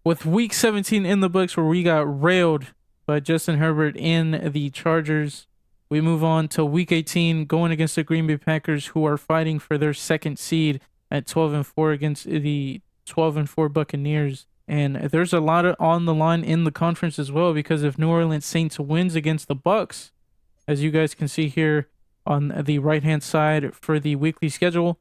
With week 17 in the books, where we got railed by Justin Herbert and the Chargers, we move on to week 18, going against the Green Bay Packers, who are fighting for their second seed at 12-4 against the 12-4 Buccaneers. And there's a lot on the line in the conference as well, because if New Orleans Saints wins against the Bucks, as you guys can see here on the right-hand side for the weekly schedule,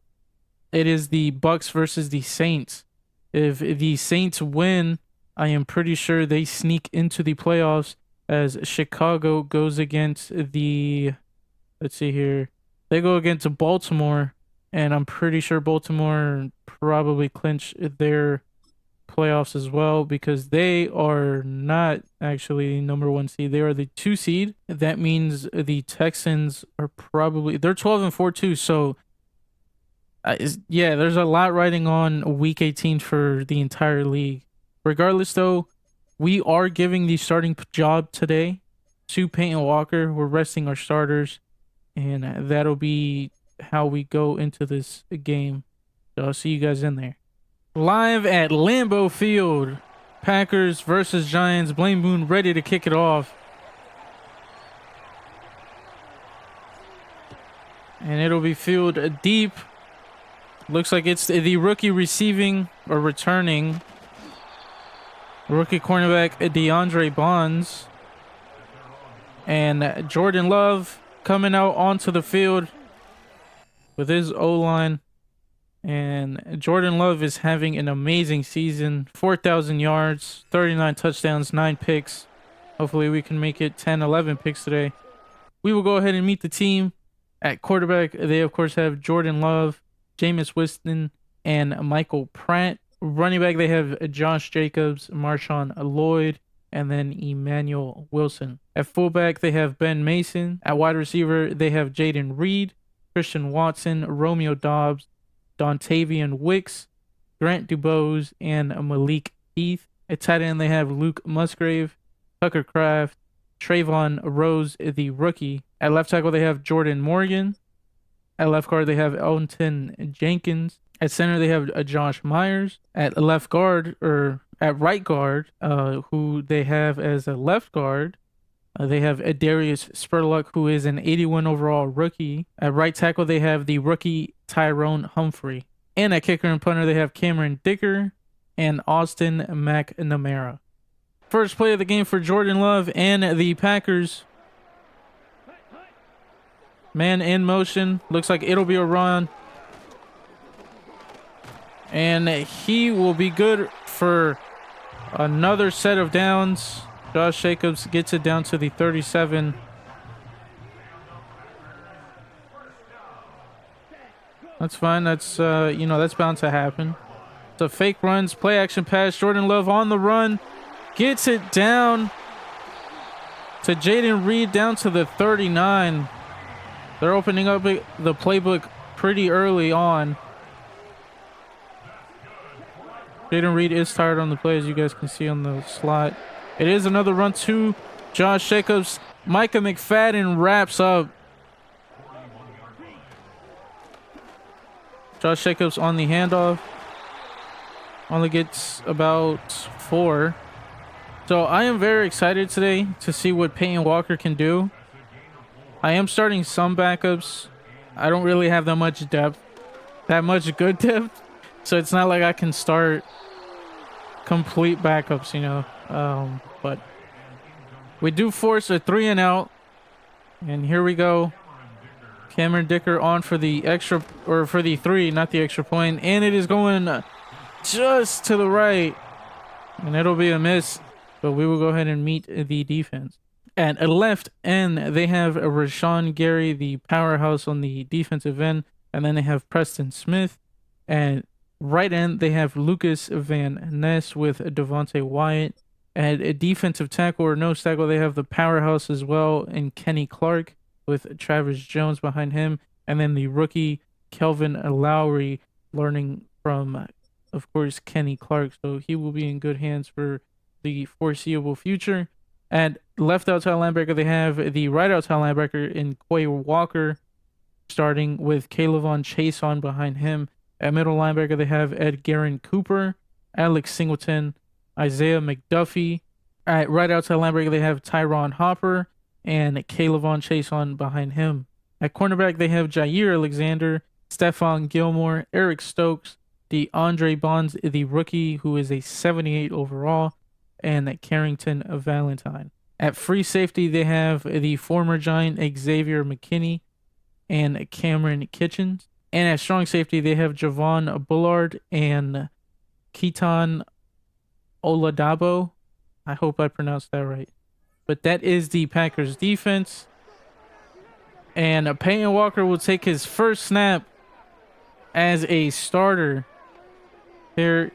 it is the Bucks versus the Saints. If the Saints win, I am pretty sure they sneak into the playoffs, as Chicago goes against the, let's see here, they go against Baltimore, and I'm pretty sure Baltimore probably clinch their playoffs as well, because they are not actually number 1 seed. They are the 2 seed. That means the Texans are probably, they're 12-4 too. So yeah, there's a lot riding on week 18 for the entire league. Regardless though, we are giving the starting job today to Peyton Walker. We're resting our starters, and that'll be how we go into this game. So I'll see you guys in there. Live at Lambeau Field, Packers versus Giants. Blaine Boone ready to kick it off. And it'll be fielded deep. Looks like it's the rookie receiving or returning rookie cornerback DeAndre Bonds. And Jordan Love coming out onto the field with his O-line. And Jordan Love is having an amazing season. 4,000 yards, 39 touchdowns, 9 picks. Hopefully we can make it 10, 11 picks today. We will go ahead and meet the team. At quarterback, they of course have Jordan Love, Jameis Winston, and Michael Pratt. Running back, they have Josh Jacobs, Marshawn Lloyd, and then Emmanuel Wilson. At fullback, they have Ben Mason. At wide receiver, they have Jaden Reed, Christian Watson, Romeo Dobbs, Dontavian Wicks, Grant Dubose, and Malik Heath. At tight end, they have Luke Musgrave, Tucker Kraft, Trayvon Rose, the rookie. At left tackle, they have Jordan Morgan. At left guard, they have Elton Jenkins. At center, they have Josh Myers. At left guard, or at right guard, who they have as a left guard, they have Darius Spurlock, who is an 81 overall rookie. At right tackle, they have the rookie Tyrone Humphrey. And at kicker and punter, they have Cameron Dicker and Austin McNamara. First play of the game for Jordan Love and the Packers. Man in motion. Looks like it'll be a run. And he will be good for another set of downs. Josh Jacobs gets it down to the 37. That's fine. That's, that's bound to happen. So fake runs, play action pass. Jordan Love on the run. Gets it down to Jaden Reed down to the 39. They're opening up the playbook pretty early on. Jaden Reed is tired on the play, as you guys can see on the slot. It is another run to Josh Jacobs. Micah McFadden wraps up. Josh Jacobs on the handoff. Only gets about 4. So I am very excited today to see what Peyton Walker can do. I am starting some backups. I don't really have that much depth, that much good depth. So it's not like I can start complete backups, but we do force a 3 and out. And here we go. Cameron Dicker on for the extra, or for the 3, not the extra point. And it is going just to the right. And it'll be a miss. But we will go ahead and meet the defense. At a left end, they have Rashawn Gary, the powerhouse on the defensive end. And then they have Preston Smith. And right end, they have Lucas Van Ness with Devontae Wyatt. At a defensive tackle or nose tackle, they have the powerhouse as well, and Kenny Clark with Travis Jones behind him. And then the rookie Kelvin Lowry, learning from, of course, Kenny Clark. So he will be in good hands for the foreseeable future. At left outside linebacker, they have the right outside linebacker in Quay Walker, starting with Kaylavon Chase on behind him. At middle linebacker, they have Ed Guerin Cooper, Alex Singleton, Isaiah McDuffie. Right outside linebacker, they have Tyron Hopper and Kaylavon Chase on behind him. At cornerback, they have Jair Alexander, Stephon Gilmore, Eric Stokes, DeAndre Bonds, the rookie, who is a 78 overall, and Carrington Valentine. At free safety, they have the former Giant Xavier McKinney and Cameron Kitchens. And at strong safety, they have Javon Bullard and Keaton Oladipo. I hope I pronounced that right. But that is the Packers defense. And Peyton Walker will take his first snap as a starter. Here,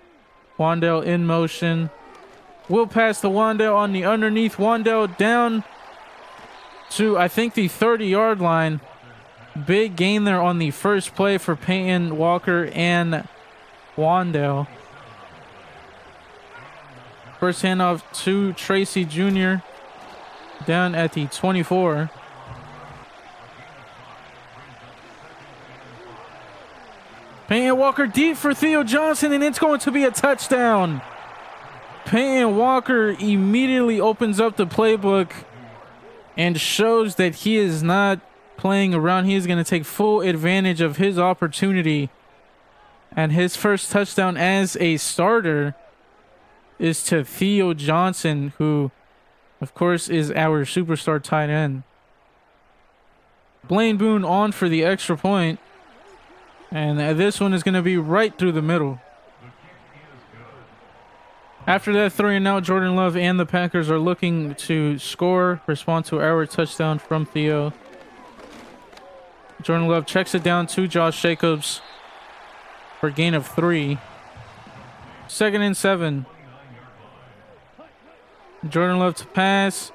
Wandale in motion. Will pass to Wandale on the underneath. Wandale down to, I think, the 30-yard line. Big gain there on the first play for Peyton Walker and Wandale. First handoff to Tracy Jr. down at the 24. Peyton Walker deep for Theo Johnson, and it's going to be a touchdown. Peyton Walker immediately opens up the playbook and shows that he is not playing around. He is going to take full advantage of his opportunity. And his first touchdown as a starter is to Theo Johnson, who, of course, is our superstar tight end. Blaine Boone on for the extra point. And this one is going to be right through the middle. After that 3-and-out, Jordan Love and the Packers are looking to score, respond to our touchdown from Theo. Jordan Love checks it down to Josh Jacobs for a gain of 3. 2nd and 7. Jordan Love to pass.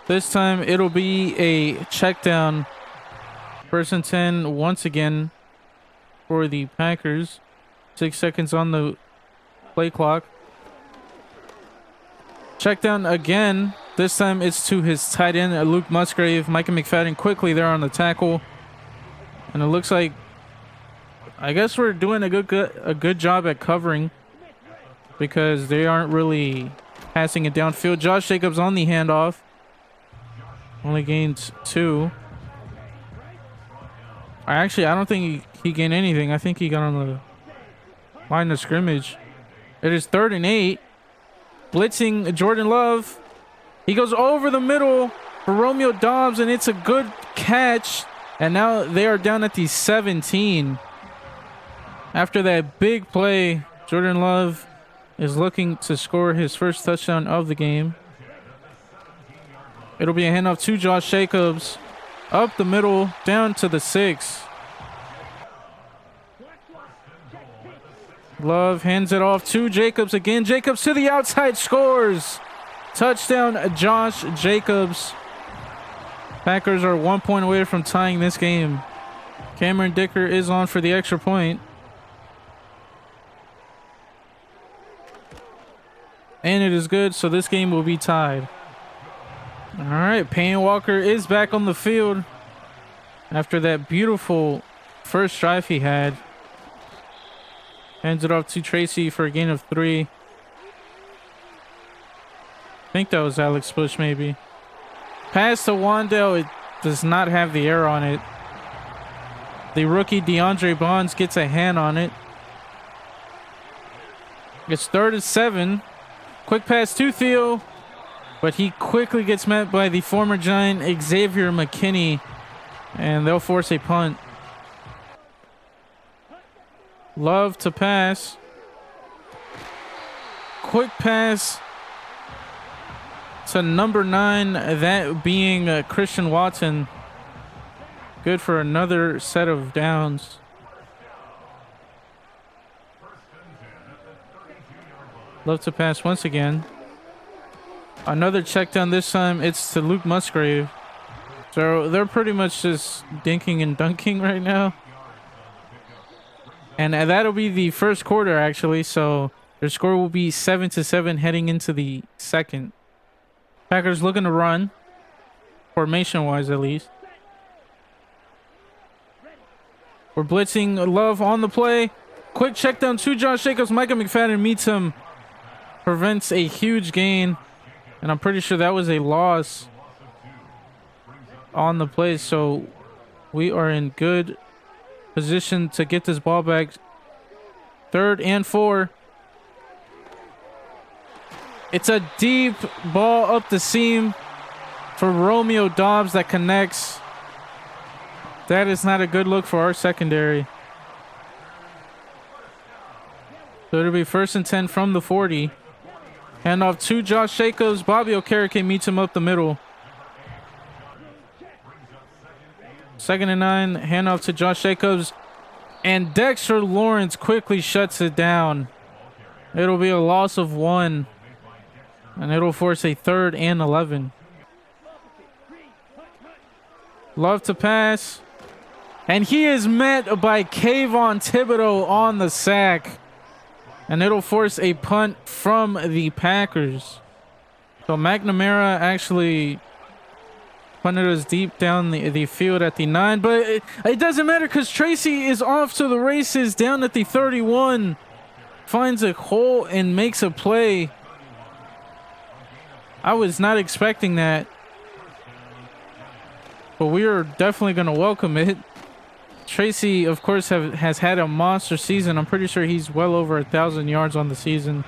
This time it'll be a check down. 1st and 10 once again for the Packers. 6 seconds on the play clock. Check down again. This time it's to his tight end, Luke Musgrave. Micah McFadden quickly there on the tackle. And it looks like, I guess we're doing a good job at covering, because they aren't really passing it downfield. Josh Jacobs on the handoff. Only gained 2. I don't think he gained anything. I think he got on the line of scrimmage. It is 3rd and 8. Blitzing Jordan Love. He goes over the middle for Romeo Dobbs, and it's a good catch. And now they are down at the 17. After that big play, Jordan Love is looking to score his first touchdown of the game. It'll be a handoff to Josh Jacobs. Up the middle, down to the 6. Love hands it off to Jacobs again. Jacobs to the outside, scores. Touchdown, Josh Jacobs. Packers are 1 point away from tying this game. Cameron Dicker is on for the extra point. And it is good, so this game will be tied. All right, Peyton Walker is back on the field after that beautiful first drive he had. Hands it off to Tracy for a gain of 3. I think that was Alex Bush, maybe. Pass to Wandale. It does not have the air on it. The rookie DeAndre Bonds gets a hand on it. It's 3rd and 7. Quick pass to Theo, but he quickly gets met by the former Giant Xavier McKinney, and they'll force a punt. Love to pass. Quick pass to number 9, that being Christian Watson. Good for another set of downs. Love to pass once again. Another check down, this time it's to Luke Musgrave. So they're pretty much just dinking and dunking right now. And that'll be the first quarter, actually. So their score will be 7-7 heading into the second. Packers looking to run, formation-wise at least. We're blitzing Love on the play. Quick check down to Josh Jacobs. Micah McFadden meets him prevents a huge gain. And I'm pretty sure that was a loss on the play. So we are in good position to get this ball back. 3rd and 4. It's a deep ball up the seam for Romeo Dobbs that connects. That is not a good look for our secondary. So it'll be 1st and 10 from the 40. Handoff to Josh Jacobs. Bobby Okereke meets him up the middle. 2nd and 9. Handoff to Josh Jacobs. And Dexter Lawrence quickly shuts it down. It'll be a loss of 1. And it'll force a 3rd and 11. Love to pass. And he is met by Kayvon Thibodeau on the sack. And it'll force a punt from the Packers. So McNamara actually punted us deep down the field at the 9. But it doesn't matter because Tracy is off to the races down at the 31. Finds a hole and makes a play. I was not expecting that. But we are definitely going to welcome it. Tracy, of course, has had a monster season. I'm pretty sure he's well over 1,000 yards on the season.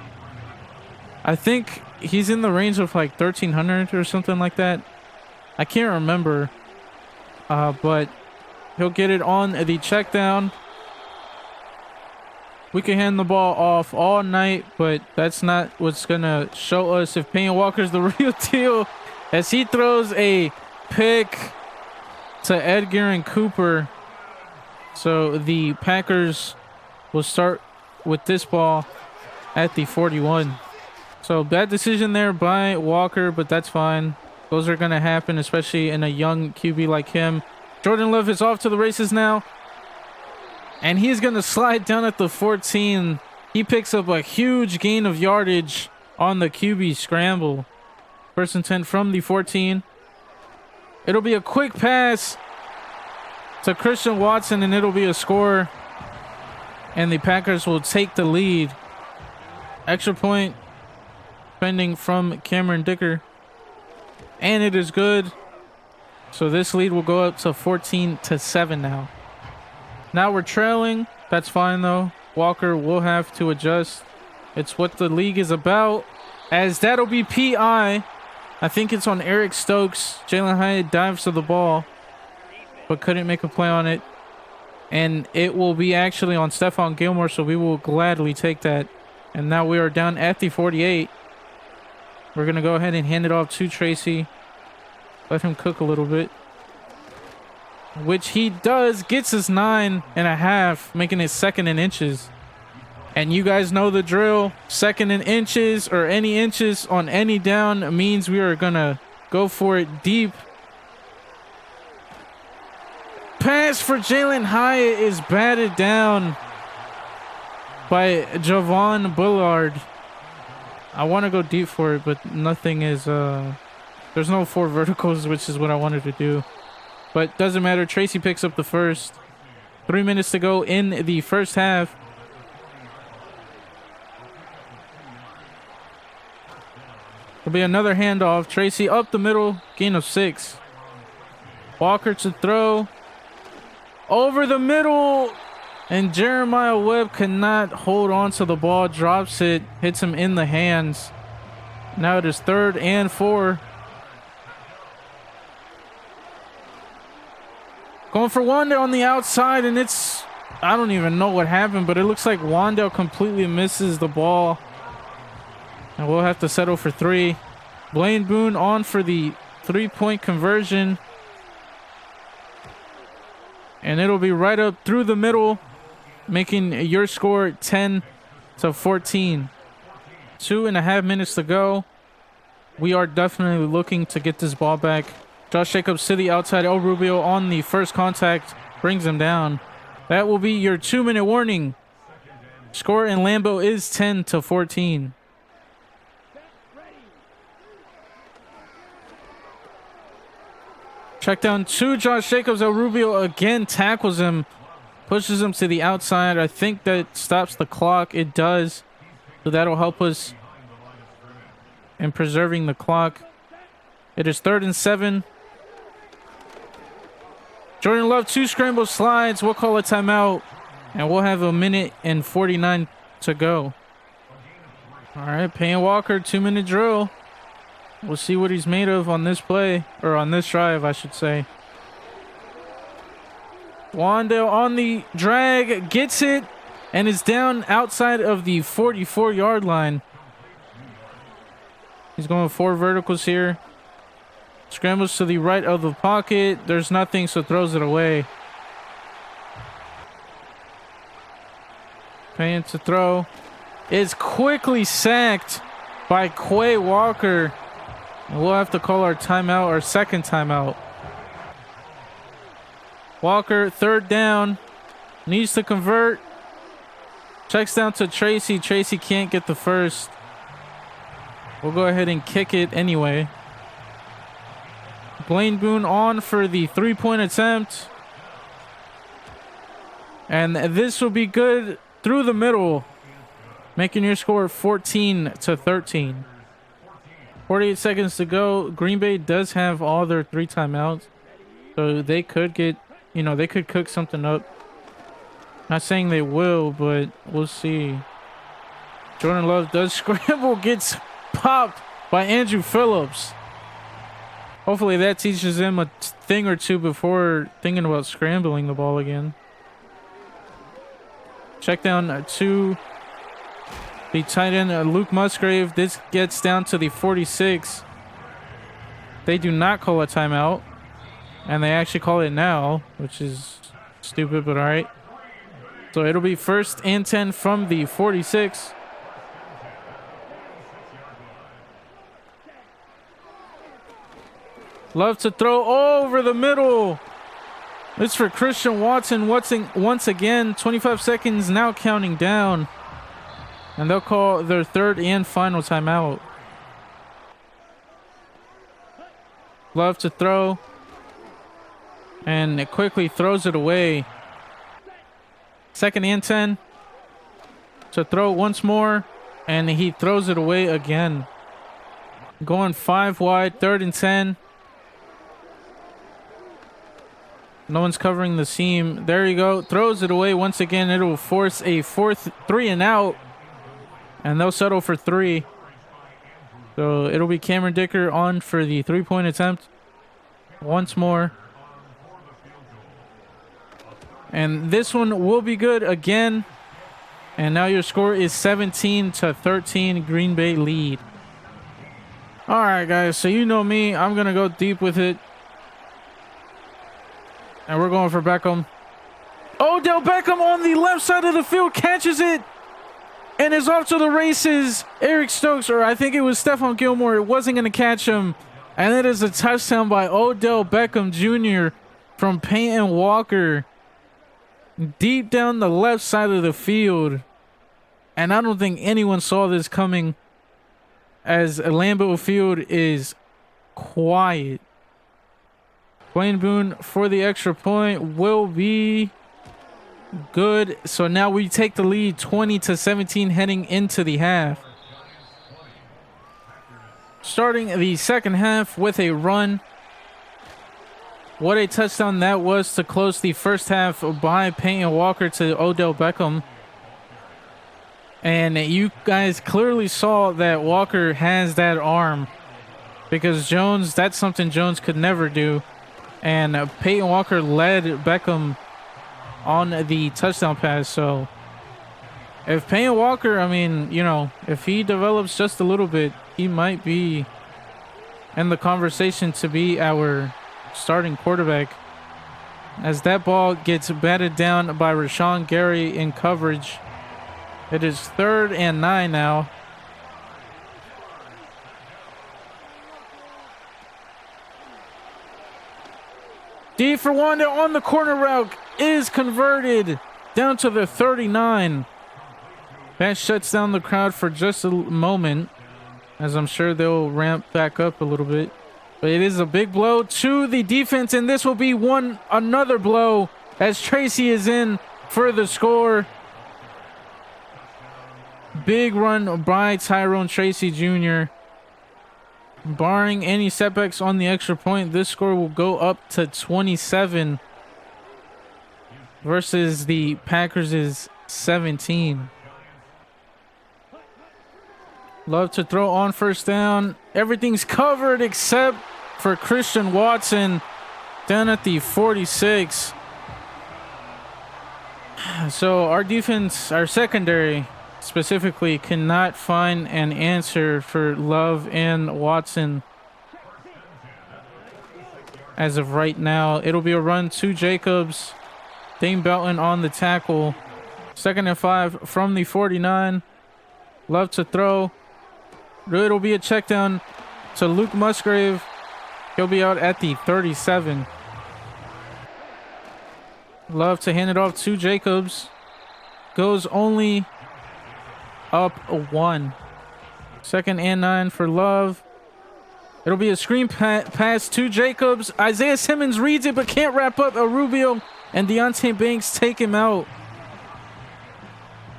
I think he's in the range of like 1,300 or something like that. I can't remember. But he'll get it on the check down. We can hand the ball off all night, but that's not what's going to show us if Peyton Walker's the real deal, as he throws a pick to Edgar and Cooper. So the Packers will start with this ball at the 41. So bad decision there by Walker, but that's fine. Those are going to happen, especially in a young QB like him. Jordan Love is off to the races now. And he's going to slide down at the 14. He picks up a huge gain of yardage on the QB scramble. 1st and 10 from the 14. It'll be a quick pass to Christian Watson, and it'll be a score. And the Packers will take the lead. Extra point pending from Cameron Dicker. And it is good. So this lead will go up to 14-7 now. Now we're trailing. That's fine, though. Walker will have to adjust. It's what the league is about. As that'll be PI. I think it's on Eric Stokes. Jalen Hyatt dives to the ball, but couldn't make a play on it. And it will be actually on Stephon Gilmore, so we will gladly take that. And now we are down at the 48. We're going to go ahead and hand it off to Tracy. Let him cook a little bit. Which he does. Gets us 9.5, making it 2nd and inches. And you guys know the drill. 2nd and inches, or any inches on any down, means we are going to go for it deep. Pass for Jalen Hyatt is batted down by Javon Bullard. I want to go deep for it, but nothing is... there's no 4 verticals, which is what I wanted to do. But doesn't matter. Tracy picks up the first. 3 minutes to go in the first half. There'll be another handoff. Tracy up the middle. Gain of 6. Walker to throw. Over the middle. And Jeremiah Webb cannot hold on to the ball. Drops it. Hits him in the hands. Now it is 3rd and 4. Going for Wandale on the outside, and it's... I don't even know what happened, but it looks like Wandale completely misses the ball. And we'll have to settle for 3. Blaine Boone on for the 3-point conversion. And it'll be right up through the middle, making your score 10-14. 2.5 minutes to go. We are definitely looking to get this ball back. Josh Jacobs to the outside. El Rubio on the first contact brings him down. That will be your 2-minute warning. Score in Lambeau is 10-14. Check down to Josh Jacobs. El Rubio again tackles him. Pushes him to the outside. I think that stops the clock. It does. So that'll help us and preserving the clock. It is 3rd and 7. Jordan Love, 2 scramble slides. We'll call a timeout, and we'll have 1:49 to go. All right, Peyton Walker, 2-minute drill. We'll see what he's made of on this play, or on this drive, I should say. Wandale on the drag, gets it, and is down outside of the 44-yard line. He's going 4 verticals here. Scrambles to the right of the pocket. There's nothing, so throws it away. Paying to throw. Is quickly sacked by Quay Walker. And we'll have to call our timeout, our second timeout. Walker, 3rd down. Needs to convert. Checks down to Tracy. Tracy can't get the first. We'll go ahead and kick it anyway. Blaine Boone on for the 3-point attempt. And this will be good through the middle, making your score 14-13. 48 seconds to go. Green Bay does have all their 3 timeouts, so they could get, they could cook something up. Not saying they will, but we'll see. Jordan Love does scramble, gets popped by Andrew Phillips. Hopefully that teaches him a thing or two before thinking about scrambling the ball again. Check down to the tight end, Luke Musgrave. This gets down to the 46. They do not call a timeout, and they actually call it now, which is stupid, but all right. So it'll be 1st and 10 from the 46. Love to throw over the middle. It's for Christian Watson once again. 25 seconds now counting down. And they'll call their 3rd and final timeout. Love to throw. And it quickly throws it away. 2nd and 10. To throw once more. And he throws it away again. Going 5 wide. 3rd and 10. No one's covering the seam. There you go. Throws it away once again. It will force a 4th 3 and out. And they'll settle for 3. So it'll be Cameron Dicker on for the 3-point attempt. Once more. And this one will be good again. And now your score is 17-13. Green Bay lead. All right, guys. So you know me. I'm going to go deep with it. And we're going for Beckham. Odell Beckham on the left side of the field catches it and is off to the races. Eric Stokes, or I think it was Stephon Gilmore, it wasn't going to catch him. And it is a touchdown by Odell Beckham Jr. from Peyton Walker. Deep down the left side of the field. And I don't think anyone saw this coming, as Lambeau Field is quiet. Blaine Boone for the extra point will be good. So now we take the lead 20-17 heading into the half. Starting the second half with a run. What a touchdown that was to close the first half by Peyton Walker to Odell Beckham. And you guys clearly saw that Walker has that arm, because Jones, that's something Jones could never do. And Peyton Walker led Beckham on the touchdown pass. So if Peyton Walker, if he develops just a little bit, he might be in the conversation to be our starting quarterback. As that ball gets batted down by Rashawn Gary in coverage. It is 3rd and 9 now. D for Wanda on the corner route is converted down to the 39. That shuts down the crowd for just a moment, as I'm sure they'll ramp back up a little bit. But it is a big blow to the defense, and this will be another blow as Tracy is in for the score. Big run by Tyrone Tracy Jr. Barring any setbacks on the extra point, this score will go up to 27 versus the Packers' 17. Love to throw on first down. Everything's covered except for Christian Watson down at the 46. So our defense, our secondary specifically, cannot find an answer for Love and Watson as of right now. It'll be a run to Jacobs. Dane Belton on the tackle. 2nd and 5 from the 49. Love to throw. It'll be a check down to Luke Musgrave. He'll be out at the 37. Love to hand it off to Jacobs. Goes only up 1. 2nd and 9 for Love. It'll be a screen pass to Jacobs. Isaiah Simmons reads it but can't wrap up. Rubio and Deontay Banks take him out.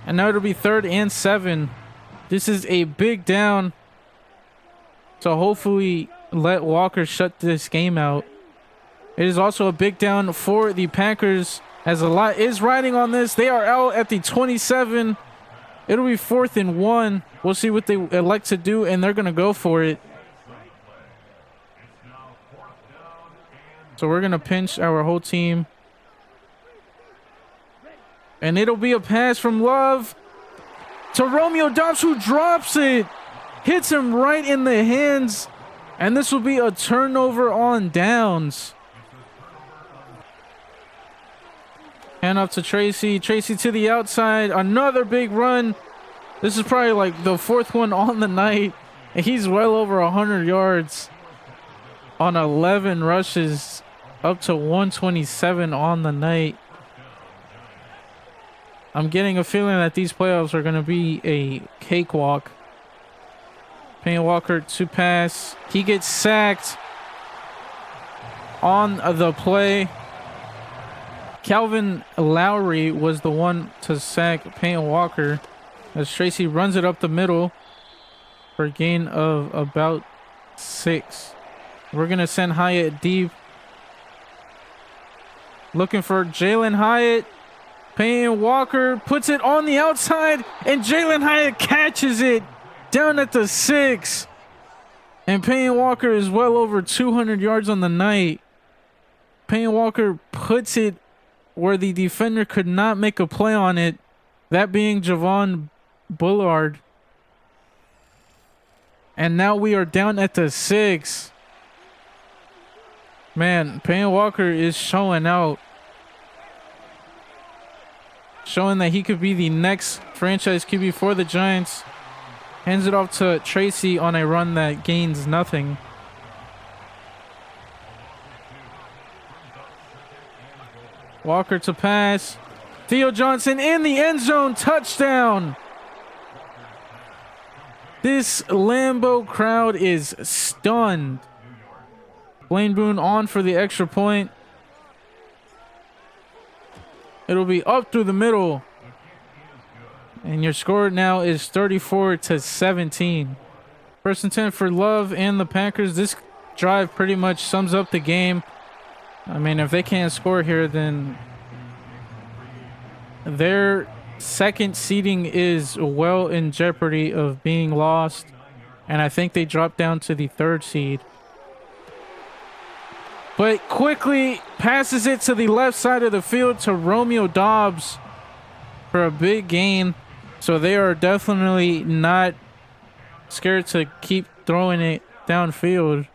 And now it'll be 3rd and 7. This is a big down to hopefully let Walker shut this game out. It is also a big down for the Packers as a lot is riding on this. They are out at the 27. It'll be 4th and 1. We'll see what they elect to do, and they're going to go for it. So we're going to pinch our whole team. And it'll be a pass from Love to Romeo Doubs, who drops it. Hits him right in the hands. And this will be a turnover on downs. Hand off to Tracy. Tracy to the outside. Another big run. This is probably like the 4th one on the night. And he's well over 100 yards on 11 rushes. Up to 127 on the night. I'm getting a feeling that these playoffs are going to be a cakewalk. Peyton Walker to pass. He gets sacked on the play. Calvin Lowry was the one to sack Peyton Walker as Tracy runs it up the middle for a gain of about 6. We're going to send Hyatt deep. Looking for Jalen Hyatt. Peyton Walker puts it on the outside, and Jalen Hyatt catches it down at the 6. And Peyton Walker is well over 200 yards on the night. Peyton Walker puts it where the defender could not make a play on it, that being Javon Bullard. And now we are down at the 6. Man, Peyton Walker is showing out. Showing that he could be the next franchise QB for the Giants. Hands it off to Tracy on a run that gains nothing. Walker to pass. Theo Johnson in the end zone. Touchdown. This Lambeau crowd is stunned. Blaine Boone on for the extra point. It'll be up through the middle. And your score now is 34-17. 1st and 10 for Love and the Packers. This drive pretty much sums up the game. I mean, if they can't score here, then their second seeding is well in jeopardy of being lost. And I think they drop down to the 3rd seed. But quickly passes it to the left side of the field to Romeo Doubs for a big gain. So they are definitely not scared to keep throwing it downfield.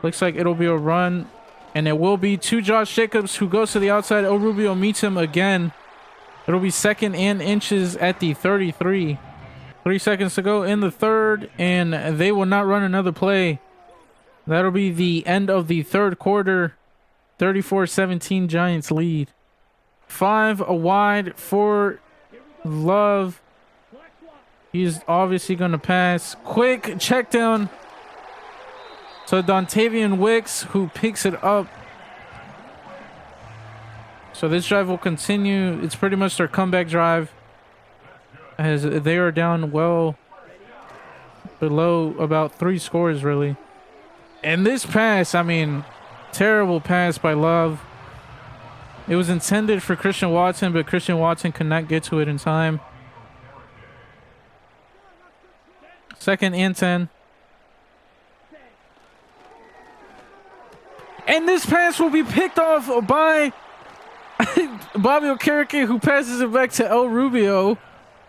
Looks like it'll be a run. And it will be to Josh Jacobs, who goes to the outside. Rubio meets him again. It'll be 2nd and inches at the 33. 3 seconds to go in the 3rd. And they will not run another play. That'll be the end of the 3rd quarter. 34-17 Giants lead. 5 wide for Love. He's obviously going to pass. Quick check down to Dontavian Wicks, who picks it up. So this drive will continue. It's pretty much their comeback drive, as they are down well below about 3 scores, really. And this pass, I mean, terrible pass by Love. It was intended for Christian Watson, but Christian Watson could not get to it in time. 2nd and 10. And this pass will be picked off by Bobby Okereke, who passes it back to El Rubio.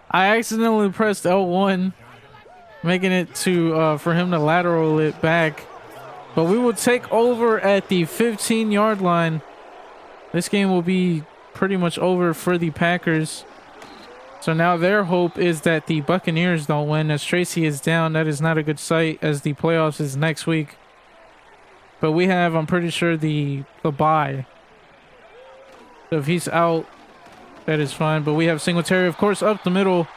I accidentally pressed L1, making it to for him to lateral it back. But we will take over at the 15-yard line. This game will be pretty much over for the Packers. So now their hope is that the Buccaneers don't win. As Tracy is down, that is not a good sight, as the playoffs is next week. But we have, I'm pretty sure, the bye. So if he's out, that is fine. But we have Singletary, of course, up the middle.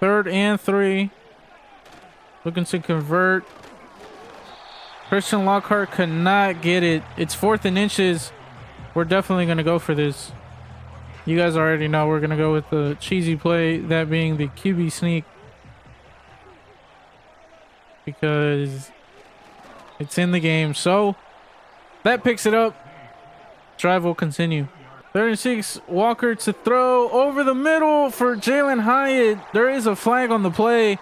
3rd and 3. Looking to convert. Christian Lockhart could not get it. It's 4th and inches. We're definitely going to go for this. You guys already know we're going to go with the cheesy play, that being the QB sneak. Because it's in the game. So that picks it up. Drive will continue. 3rd and 6. Walker to throw over the middle for Jalen Hyatt. There is a flag on the play.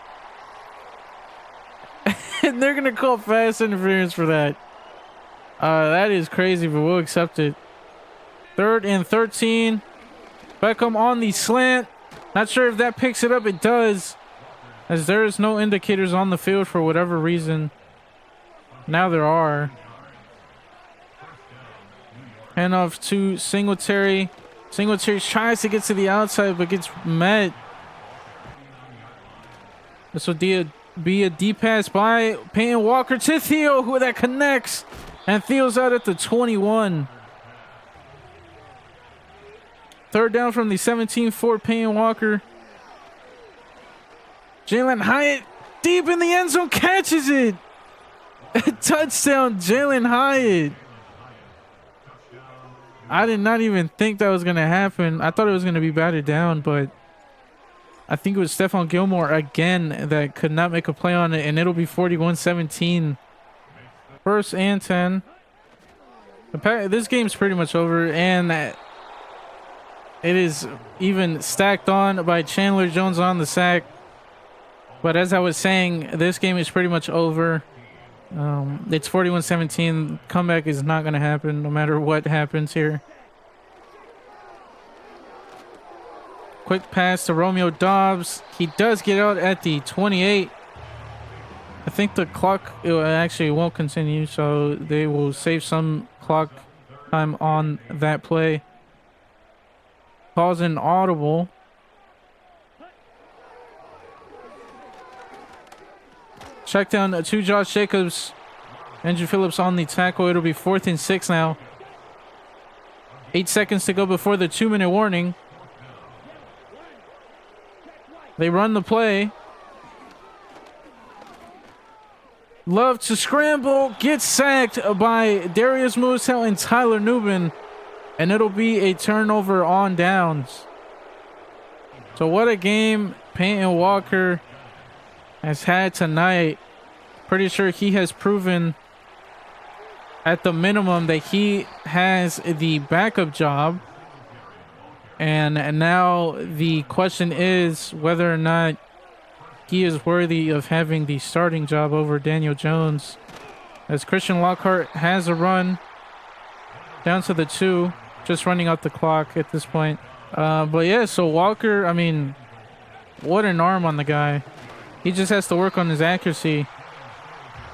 And they're going to call fast interference for that. That is crazy, but we'll accept it. 3rd and 13. Beckham on the slant. Not sure if that picks it up. It does, as there is no indicators on the field for whatever reason. Now there are. Handoff to Singletary. Singletary tries to get to the outside, but gets met. This will be a deep pass by Peyton Walker to Theo, who that connects. And Theo's out at the 21. 3rd down from the 17 for Peyton Walker. Jalen Hyatt deep in the end zone, catches it. Touchdown, Jalen Hyatt. I did not even think that was going to happen. I thought it was going to be batted down, but I think it was Stephon Gilmore again that could not make a play on it, and it'll be 41-17. 1st and 10. This game's pretty much over, and it is even stacked on by Chandler Jones on the sack. But as I was saying, this game is pretty much over. It's 41-17. Comeback is not going to happen no matter what happens here. Quick pass to Romeo Dobbs. He does get out at the 28. I think the clock actually won't continue, so they will save some clock time on that play. Calls an audible. Check down to Josh Jacobs. Andrew Phillips on the tackle. It'll be 4th and 6 now. 8 seconds to go before the 2-minute warning. They run the play. Love to scramble. Gets sacked by Darius Moosell and Tyler Newman. And it'll be a turnover on downs. So what a game Peyton Walker has had tonight. Pretty sure he has proven at the minimum that he has the backup job. And now the question is whether or not he is worthy of having the starting job over Daniel Jones. As Christian Lockhart has a run down to the 2, just running out the clock at this point. But yeah, so Walker, I mean, what an arm on the guy. He just has to work on his accuracy,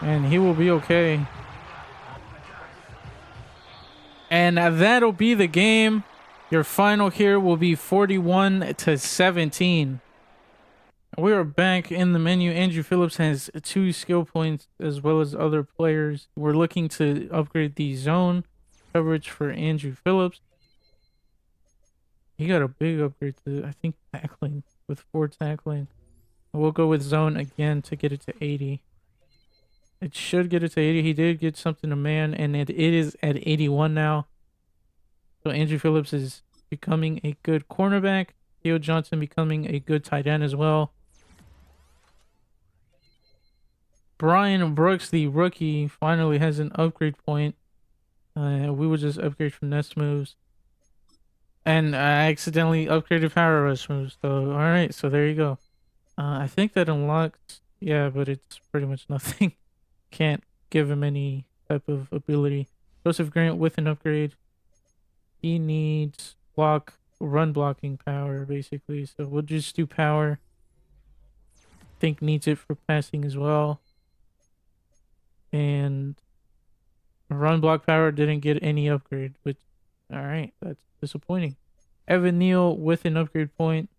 and he will be okay. And that'll be the game. Your final here will be 41-17. We are back in the menu. Andrew Phillips has 2 skill points as well as other players. We're looking to upgrade the zone coverage for Andrew Phillips. He got a big upgrade to, I think, tackling with 4 tackling. We'll go with zone again to get it to 80. It should get it to 80. He did get something to man, and it is at 81 now. So Andrew Phillips is becoming a good cornerback. Theo Johnson becoming a good tight end as well. Brian Brooks, the rookie, finally has an upgrade point. We would just upgrade finesse moves. And I accidentally upgraded power rush moves. So, alright, so there you go. I think that unlocks, yeah, but it's pretty much nothing. Can't give him any type of ability. Joseph Grant with an upgrade. He needs run blocking power, basically. So we'll just do power. Think needs it for passing as well. And run block power didn't get any upgrade, which, alright, that's disappointing. Evan Neal with an upgrade point.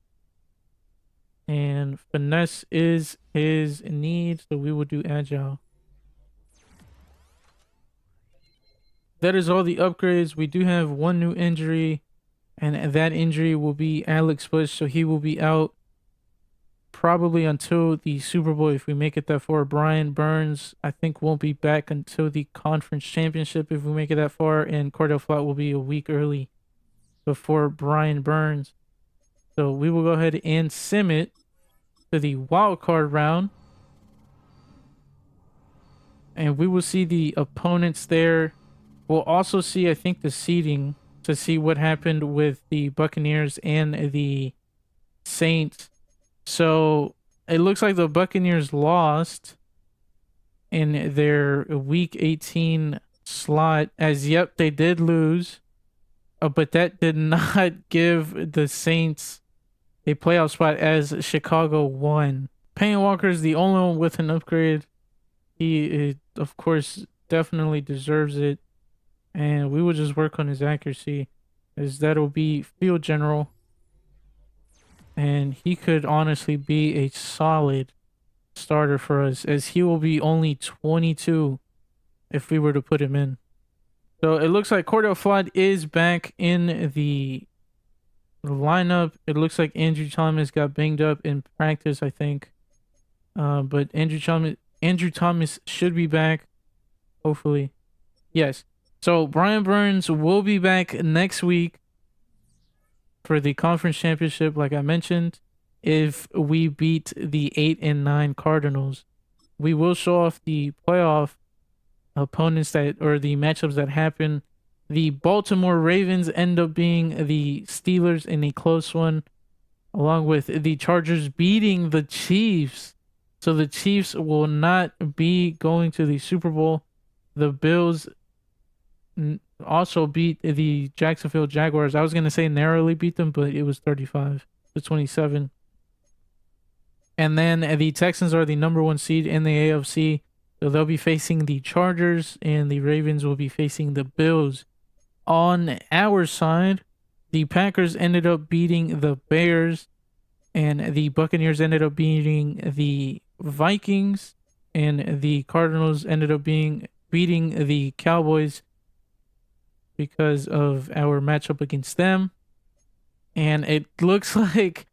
And finesse is his need, so we will do agile. That is all the upgrades. We do have one new injury, and that injury will be Alex Bush, so he will be out probably until the Super Bowl if we make it that far. Brian Burns, I think, won't be back until the conference championship if we make it that far, and Cordell Flott will be a week early before Brian Burns. So we will go ahead and sim it to the wild card round. And we will see the opponents there. We'll also see, I think, the seeding to see what happened with the Buccaneers and the Saints. So it looks like the Buccaneers lost in their week 18 slot. As yep, they did lose. But that did not give the Saints a playoff spot as Chicago won. Payne Walker is the only one with an upgrade. He, of course, definitely deserves it. And we will just work on his accuracy, as that'll be field general. And he could honestly be a solid starter for us, as he will be only 22 if we were to put him in. So it looks like Cordell Flott is back in the lineup. It looks like Andrew Thomas got banged up in practice, I think. But Andrew Thomas should be back, hopefully. Yes. So Brian Burns will be back next week for the conference championship, like I mentioned. If we beat the 8-9 Cardinals, we will show off the playoff opponents that, or the matchups that happen. The Baltimore Ravens end up being the Steelers in a close one, along with the Chargers beating the Chiefs. So the Chiefs will not be going to the Super Bowl. The Bills also beat the Jacksonville Jaguars. I was going to say narrowly beat them, but it was 35-27. And then the Texans are the number 1 seed in the AFC. So they'll be facing the Chargers, and the Ravens will be facing the Bills. On our side, the Packers ended up beating the Bears, and the Buccaneers ended up beating the Vikings, and the Cardinals ended up beating the Cowboys because of our matchup against them. And it looks like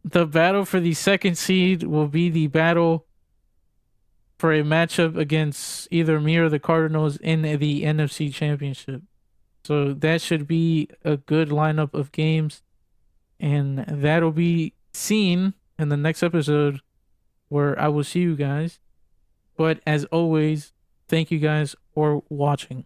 the battle for the second seed will be the battle for a matchup against either me or the Cardinals in the NFC Championship. So that should be a good lineup of games. And that'll be seen in the next episode, where I will see you guys. But as always, thank you guys for watching.